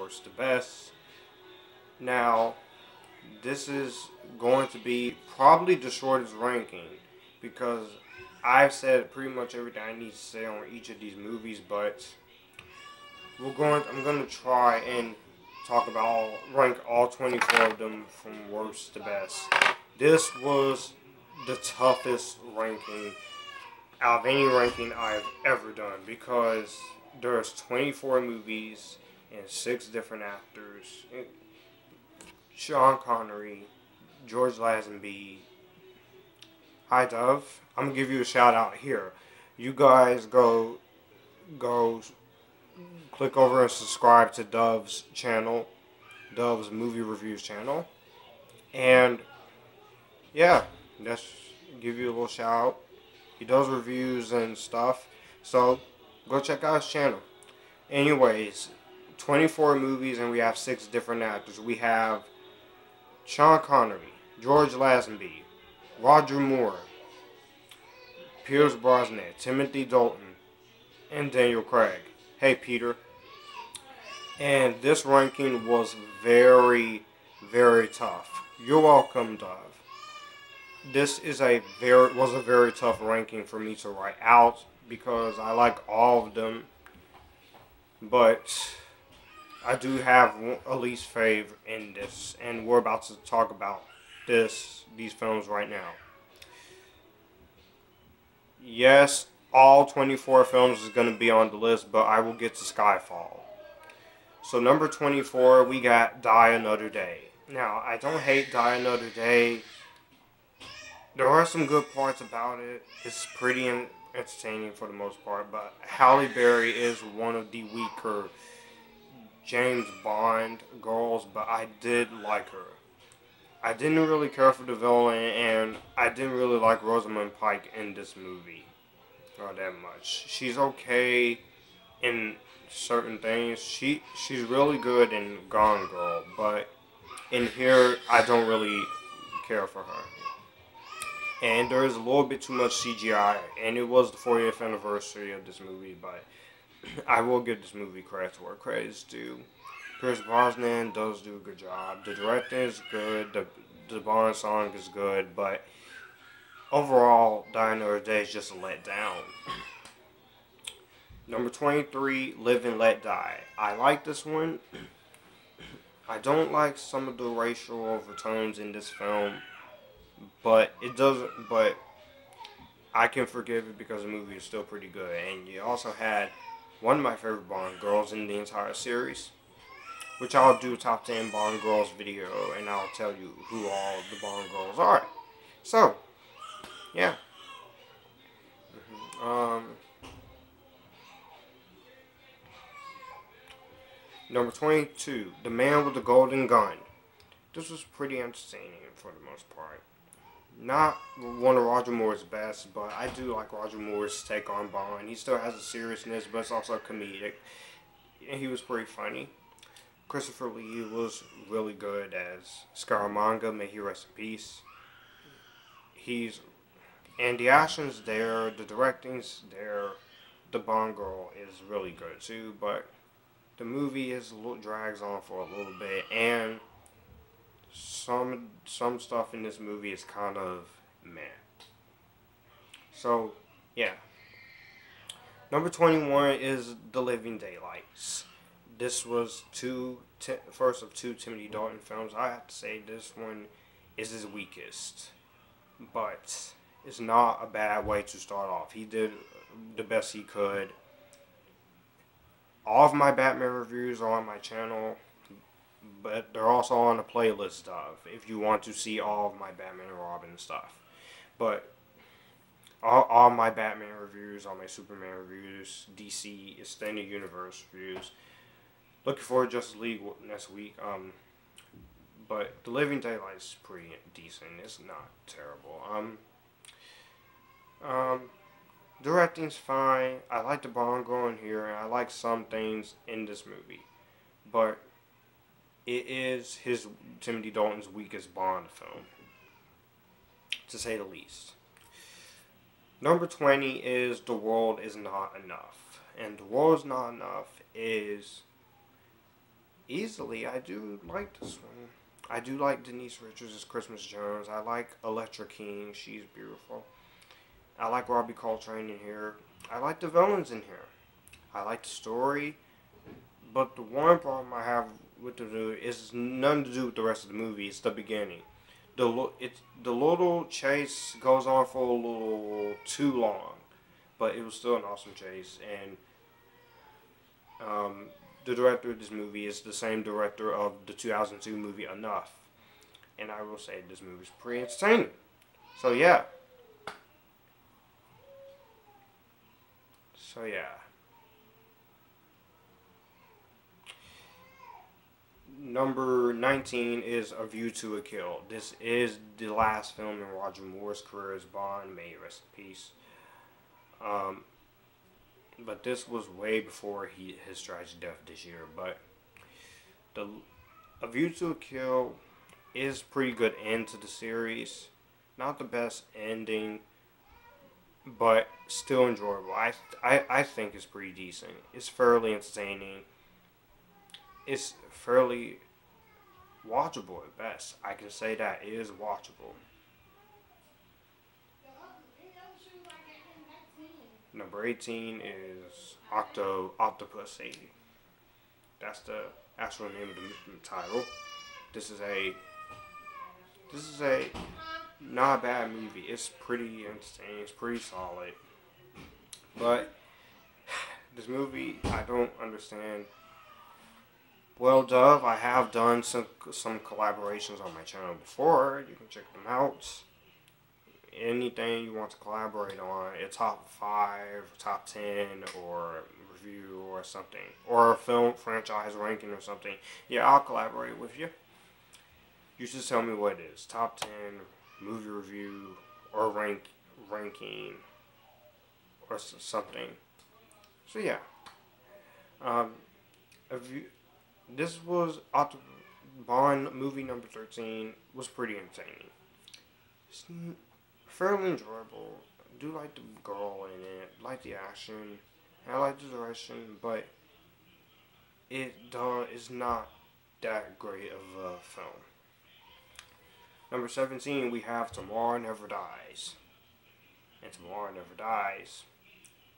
worst to best. Now, this is going to be probably the shortest ranking because I've said pretty much everything I need to say on each of these movies, but I'm going to try and rank all 24 of them from worst to best. This was the toughest ranking out of any ranking I've ever done because there's 24 movies and 6 different actors. Sean Connery, George Lazenby. Hi Dove. I'm gonna give you a shout out here. You guys go click over and subscribe to Dove's channel, Dove's movie reviews channel. And yeah, let's give you a little shout out. He does reviews and stuff, so go check out his channel. Anyways, 24 movies and we have 6 different actors. We have Sean Connery, George Lazenby, Roger Moore, Pierce Brosnan, Timothy Dalton, and Daniel Craig. Hey Peter. And this ranking was very, very tough. You're welcome, Dove. This is was a very tough ranking for me to write out because I like all of them, but I do have a least favorite in this, and we're about to talk about these films right now. Yes, all 24 films is going to be on the list, but I will get to Skyfall. So number 24, we got Die Another Day. Now, I don't hate Die Another Day. There are some good parts about it. It's pretty entertaining for the most part, but Halle Berry is one of the weaker James Bond girls, but I did like her. I didn't really care for the villain, and I didn't really like Rosamund Pike in this movie. Not that much. She's okay in certain things. She's really good in Gone Girl, but in here, I don't really care for her. And there is a little bit too much CGI, and it was the 40th anniversary of this movie, but I will give this movie credit where credit is due. Pierce Brosnan does do a good job. The directing is good. The Bond song is good, but overall, Die Another Day is just a letdown. Number 23, Live and Let Die. I like this one. I don't like some of the racial overtones in this film, but I can forgive it because the movie is still pretty good. And you also had one of my favorite Bond girls in the entire series, which I'll do a top 10 Bond girls video, and I'll tell you who all the Bond girls are. So, yeah. Number 22, The Man with the Golden Gun. This was pretty entertaining for the most part. Not one of Roger Moore's best, but I do like Roger Moore's take on Bond. He still has a seriousness, but it's also comedic. And he was pretty funny. Christopher Lee was really good as Scaramanga, may he rest in peace. And the action's there, the directing's there, the Bond girl is really good too, but the movie drags on for a little bit, and some stuff in this movie is kind of meh. So, yeah. Number 21 is The Living Daylights. This was first of 2 Timothy Dalton films. I have to say this one is his weakest, but it's not a bad way to start off. He did the best he could. All of my Batman reviews are on my channel, but they're also on the playlist stuff if you want to see all of my Batman and Robin stuff. But all my Batman reviews, all my Superman reviews, DC Extended Universe reviews. Looking forward to Justice League next week. But The Living Daylights is pretty decent. It's not terrible. Directing's fine. I like the Bond girl in here, and I like some things in this movie. But it is Timothy Dalton's weakest Bond film, to say the least. Number 20 is The World Is Not Enough. And The World Is Not Enough is easily, I do like this one. I do like Denise Richards as Christmas Jones. I like Electra King. She's beautiful. I like Robbie Coltrane in here. I like the villains in here. I like the story. But the one problem I have with the movie is nothing to do with the rest of the movie. It's the beginning. The little chase goes on for a little too long, but it was still an awesome chase. And the director of this movie is the same director of the 2002 movie Enough, and I will say this movie is pretty entertaining. So yeah. Number 19 is A View to a Kill. This is the last film in Roger Moore's career as Bond. May he rest in peace. But this was way before his tragic death this year. But A View to a Kill is pretty good end to the series. Not the best ending, but still enjoyable. I think it's pretty decent. It's fairly entertaining. It's fairly watchable at best. I can say that it is watchable. Number 18 is Octopussy. That's the actual name of the title. This is a not a bad movie. It's pretty entertaining. It's pretty solid. But this movie, I don't understand. Well, Dove, I have done some collaborations on my channel before. You can check them out. Anything you want to collaborate on, a top 5, top 10, or review or something, or a film franchise ranking or something, yeah, I'll collaborate with you. You just tell me what it is. Top 10, movie review, or ranking, or something. So yeah. This was Bond movie number 13. Was pretty entertaining. It's fairly enjoyable. I do like the girl in it. Like the action. I like the direction, but it is not that great of a film. Number 17, we have Tomorrow Never Dies. And Tomorrow Never Dies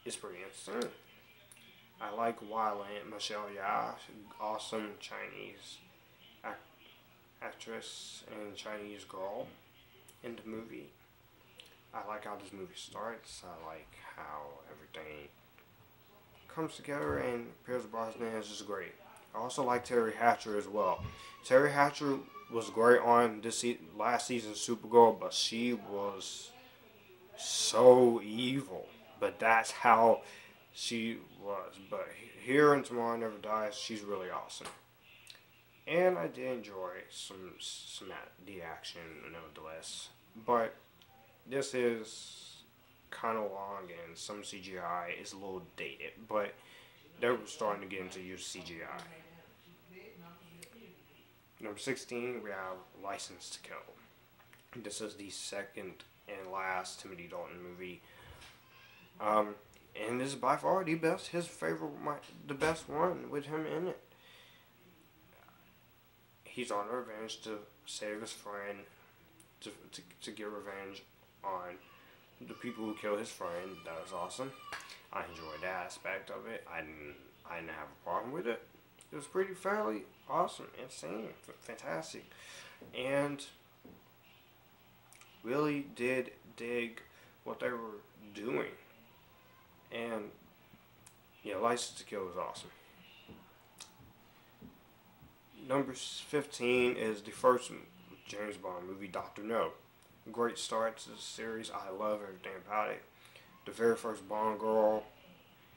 is pretty interesting. I like Wildland, Michelle Yeoh, awesome Chinese actress and Chinese girl in the movie. I like how this movie starts. I like how everything comes together, and Pierce Brosnan is just great. I also like Terry Hatcher as well. Terry Hatcher was great on this last season's Supergirl, but she was so evil. But that's how she was. But here in Tomorrow Never Dies, she's really awesome. And I did enjoy some the action nevertheless. But this is kind of long, and some CGI is a little dated, but they're starting to get into use CGI. Number 16, we have License to Kill. This is the second and last Timothy Dalton movie. And this is by far the best, the best one with him in it. He's on revenge to save his friend, to get revenge on the people who killed his friend. That was awesome. I enjoyed that aspect of it. I didn't have a problem with it. It was pretty fairly awesome, insane, fantastic, and really did dig what they were doing. And yeah, License to Kill was awesome. Number 15 is the first James Bond movie, Dr. No. Great start to the series. I love everything about it. The very first Bond girl,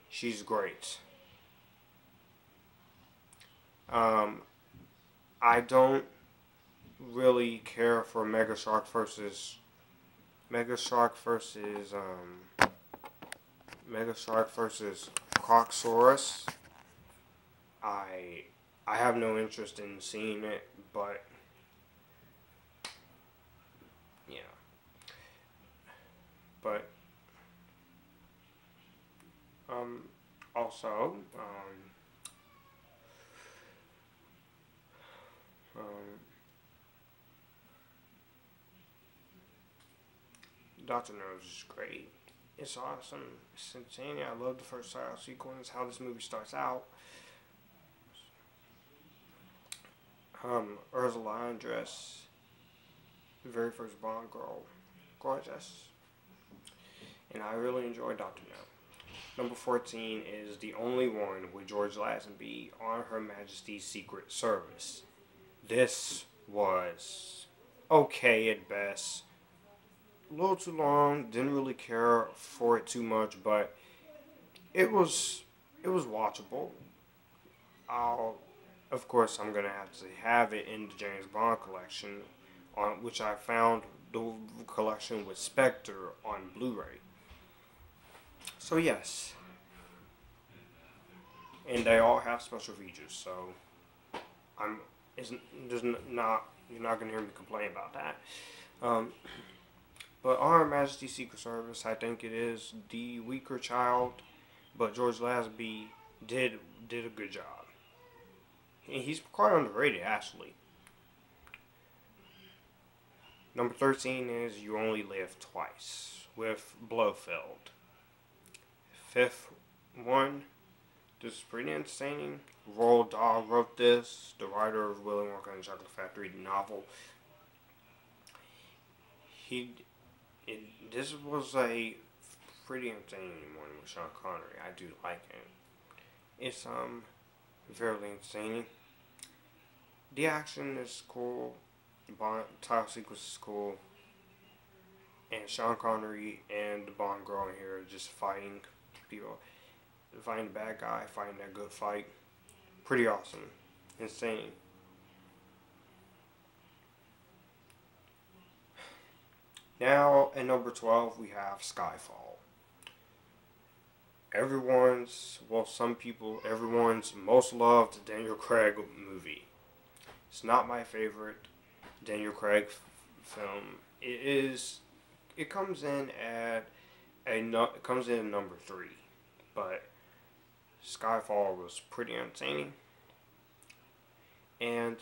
she's great. I don't really care for Mega Shark versus Crocosaurus. I have no interest in seeing it, but yeah. But also Dr. No is just great. It's awesome. It's insane. I love the first title sequence, how this movie starts out. Ursula Andress, the very first Bond girl, gorgeous. And I really enjoy Dr. No. Number 14 is The Only One with George Lazenby on Her Majesty's Secret Service. This was okay at best. A little too long, didn't really care for it too much, but it was watchable. Of course, I'm gonna have to have it in the James Bond collection, on which I found the collection with Spectre on Blu-ray. So yes, and they all have special features. So you're not gonna hear me complain about that. But on Her Majesty's Secret Service, I think it is the weaker child, but George Lazenby did a good job. And he's quite underrated, actually. Number 13 is You Only Live Twice with Blofeld. Fifth one, this is pretty entertaining. Roald Dahl wrote this, the writer of Willy Wonka and the Chocolate Factory novel. This was a pretty entertaining one with Sean Connery. I do like it. It's fairly entertaining. The action is cool. The Bond title sequence is cool. And Sean Connery and the Bond girl in here are just fighting people. Fighting the bad guy, fighting that good fight. Pretty awesome. Insane. Now, at number 12, we have Skyfall. Everyone's most loved Daniel Craig movie. It's not my favorite Daniel Craig film. It comes in at number 3, but Skyfall was pretty entertaining. And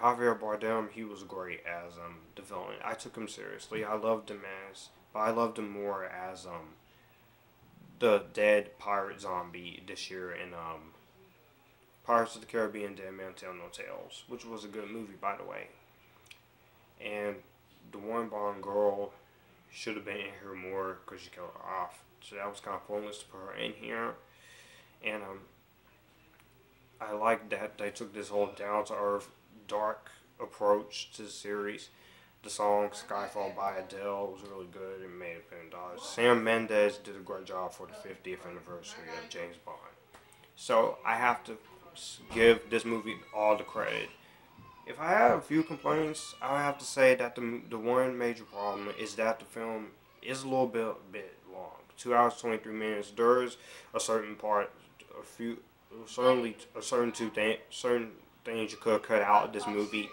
Javier Bardem, he was great as the villain. I took him seriously. I loved him more as the dead pirate zombie this year in Pirates of the Caribbean: Dead Man Tell No Tales, which was a good movie, by the way. And the one Bond girl should have been in here more because she killed her off, so that was kind of pointless to put her in here. And I like that they took this whole down-to-earth, dark approach to the series. The song Skyfall by Adele was really good. It made $1 billion. Sam Mendes did a great job for the 50th anniversary of James Bond. So I have to give this movie all the credit. If I have a few complaints, I have to say that the one major problem is that the film is a little bit long. 2 hours 23 minutes. There's a certain certain things you could cut out of this movie,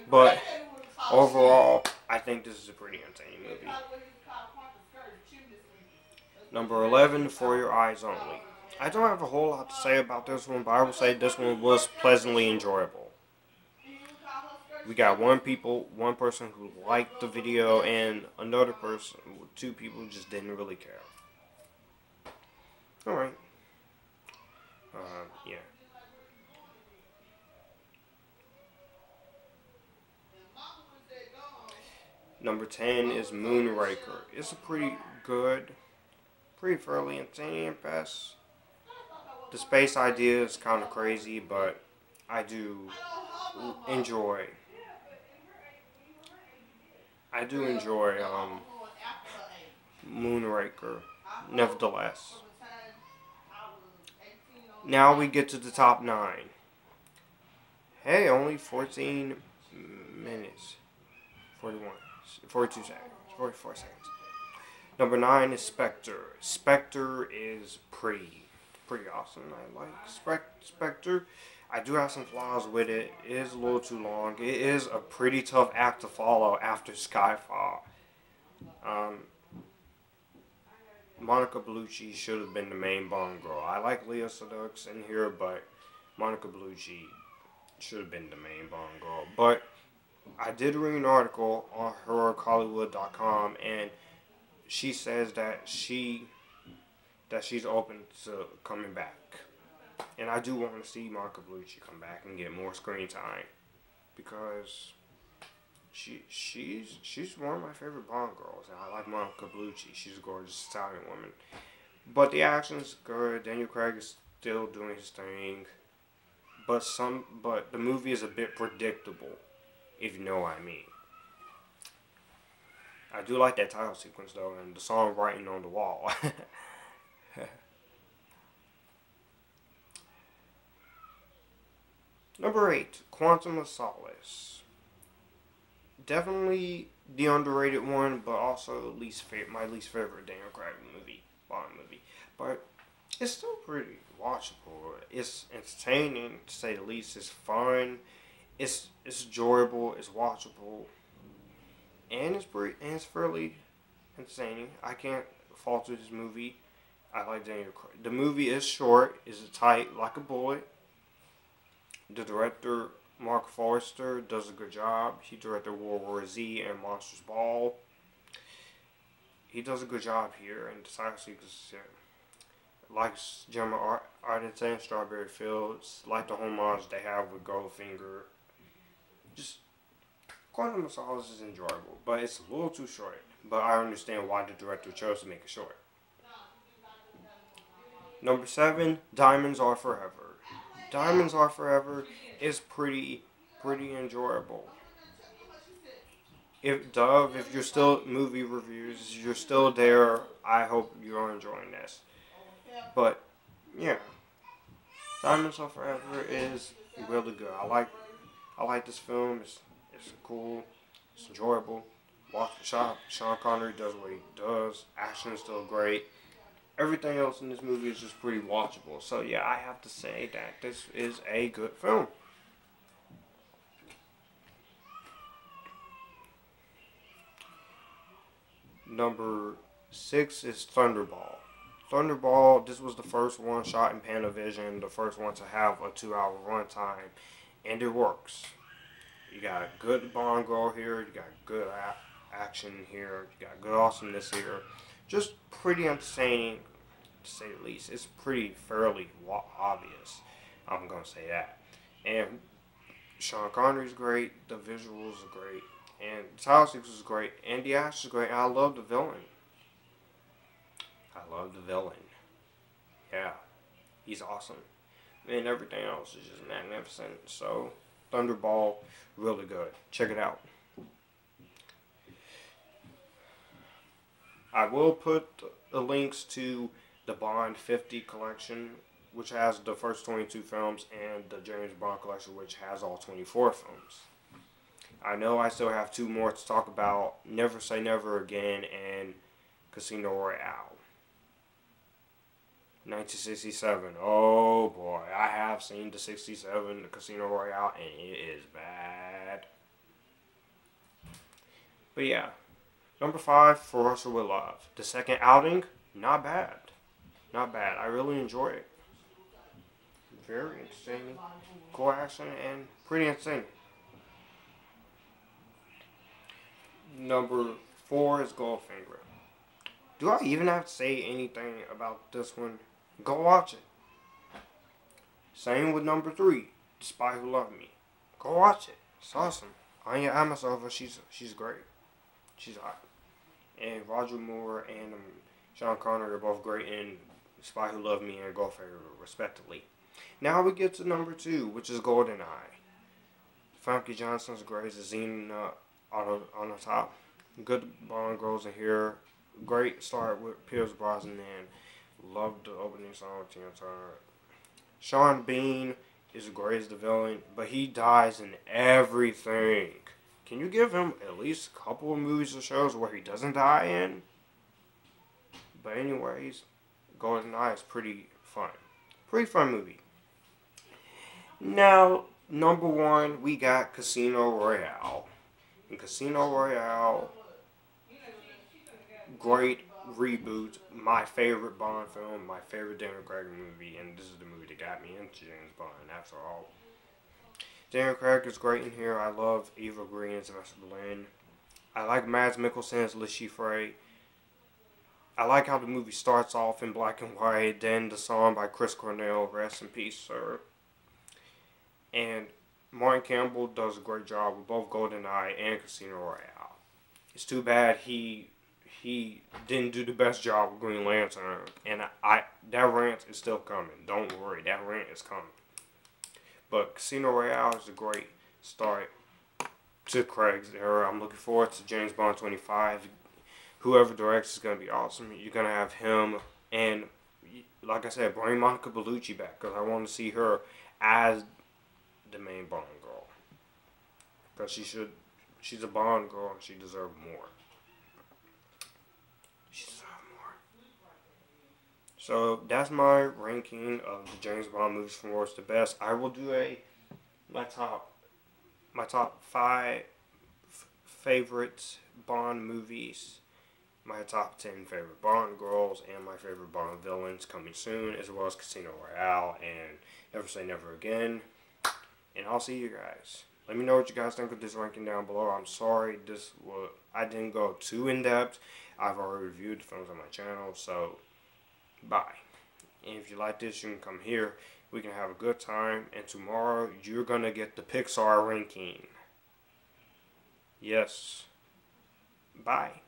but overall, I think this is a pretty entertaining movie. Number 11, For Your Eyes Only. I don't have a whole lot to say about this one, but I will say this one was pleasantly enjoyable. We got one person who liked the video, and another person, 2 people who just didn't really care. Alright. Yeah. Number 10 is Moonraker. It's a pretty fairly entertaining and best. The space idea is kind of crazy, but I do enjoy Moonraker, nevertheless. Now we get to the top 9. Hey, only 14 minutes. 42 seconds. 44 seconds. Number 9 is Spectre. Spectre is pretty awesome. I like Spectre. I do have some flaws with it. It is a little too long. It is a pretty tough act to follow after Skyfall. Monica Bellucci should have been the main Bond girl. I like Lea Seydoux in here, but Monica Bellucci should have been the main Bond girl. But I did read an article on HeroicHollywood.com, and she says that she's open to coming back. And I do want to see Monica Bellucci come back and get more screen time, because she's one of my favorite Bond girls, and I like Monica Bellucci. She's a gorgeous Italian woman. But the action's good. Daniel Craig is still doing his thing. But the movie is a bit predictable, if you know what I mean. I do like that title sequence though, and the song "Writing on the Wall." Number 8, Quantum of Solace. Definitely the underrated one, but also my least favorite Daniel Craig Bond movie. But it's still pretty watchable. It's entertaining, to say the least. It's fun. It's enjoyable. It's watchable, and it's fairly entertaining. I can't fault this movie. I like Daniel Craig. The movie is short. It's tight like a bullet. The director, Mark Forster, does a good job. He directed World War Z and Monsters Ball. He does a good job here, and the title sequence, likes Gemma Arterton, Strawberry Fields, like the homage they have with Goldfinger. Just, Quantum of Solace is enjoyable, but it's a little too short. But I understand why the director chose to make it short. Number 7, Diamonds Are Forever. Diamonds Are Forever is pretty enjoyable. If you're still movie reviews, you're still there, I hope you're enjoying this. But yeah, Diamonds Are Forever is really good. I like this film. It's cool. It's enjoyable. Watch the shop. Sean Connery does what he does. Action is still great. Everything else in this movie is just pretty watchable. So yeah, I have to say that this is a good film. Number 6 is Thunderball. Thunderball, this was the first one shot in Panavision, the first one to have a 2-hour runtime, and it works. You got a good Bond girl here, you got good action here, you got good awesomeness here. Just pretty entertaining, to say the least. It's fairly obvious. I'm gonna say that. And Sean Connery's great. The visuals are great, and the title sequence is great, and the action is great. And I love the villain. Yeah, he's awesome, and everything else is just magnificent. So, Thunderball, really good. Check it out. I will put the links to the Bond 50 collection, which has the first 22 films, and the James Bond collection, which has all 24 films. I know I still have 2 more to talk about: Never Say Never Again and Casino Royale. 1967. Oh boy, I have seen the 67, the Casino Royale, and it is bad. But yeah. Number 5, For Russia With Love. The second outing, not bad. Not bad. I really enjoy it. Very entertaining. Cool action and pretty insane. Number 4 is Goldfinger. Do I even have to say anything about this one? Go watch it. Same with number 3, The Spy Who Loved Me. Go watch it. It's awesome. Anya Amasova, she's great. She's hot. And Roger Moore and Sean Connery are both great in Spy Who Loved Me and Goldfinger, respectively. Now we get to number 2, which is Goldeneye. Famke Johnson's great as Xena on the top. Good Bond girls in here. Great start with Pierce Brosnan. Loved the opening song with Tina Turner. Sean Bean is great as the villain, but he dies in everything. Can you give him at least a couple of movies or shows where he doesn't die in? But anyways, Goldeneye is pretty fun. Pretty fun movie. Now, number 1, we got Casino Royale. In Casino Royale, great reboot. My favorite Bond film, my favorite Daniel Craig movie, and this is the movie that got me into James Bond, after all. Daniel Craig is great in here. I love Eva Green as Sylvester Berlin. I like Mads Mikkelsen as Le Chiffre. I like how the movie starts off in black and white, then the song by Chris Cornell, Rest in Peace, Sir. And Martin Campbell does a great job with both Goldeneye and Casino Royale. It's too bad he didn't do the best job with Green Lantern, and that rant is still coming. Don't worry, that rant is coming. But Casino Royale is a great start to Craig's era. I'm looking forward to James Bond 25. Whoever directs is going to be awesome. You're going to have him, and like I said, bring Monica Bellucci back, because I want to see her as the main Bond girl. Because she's a Bond girl, and she deserves more. She deserves more. So that's my ranking of the James Bond movies from worst to best. I will do my top 5 favorite Bond movies, my top 10 favorite Bond girls, and my favorite Bond villains coming soon, as well as Casino Royale and Never Say Never Again. And I'll see you guys. Let me know what you guys think of this ranking down below. I'm sorry I didn't go too in depth. I've already reviewed the films on my channel, so bye. And if you like this, you can come here. We can have a good time. And tomorrow, you're going to get the Pixar ranking. Yes. Bye.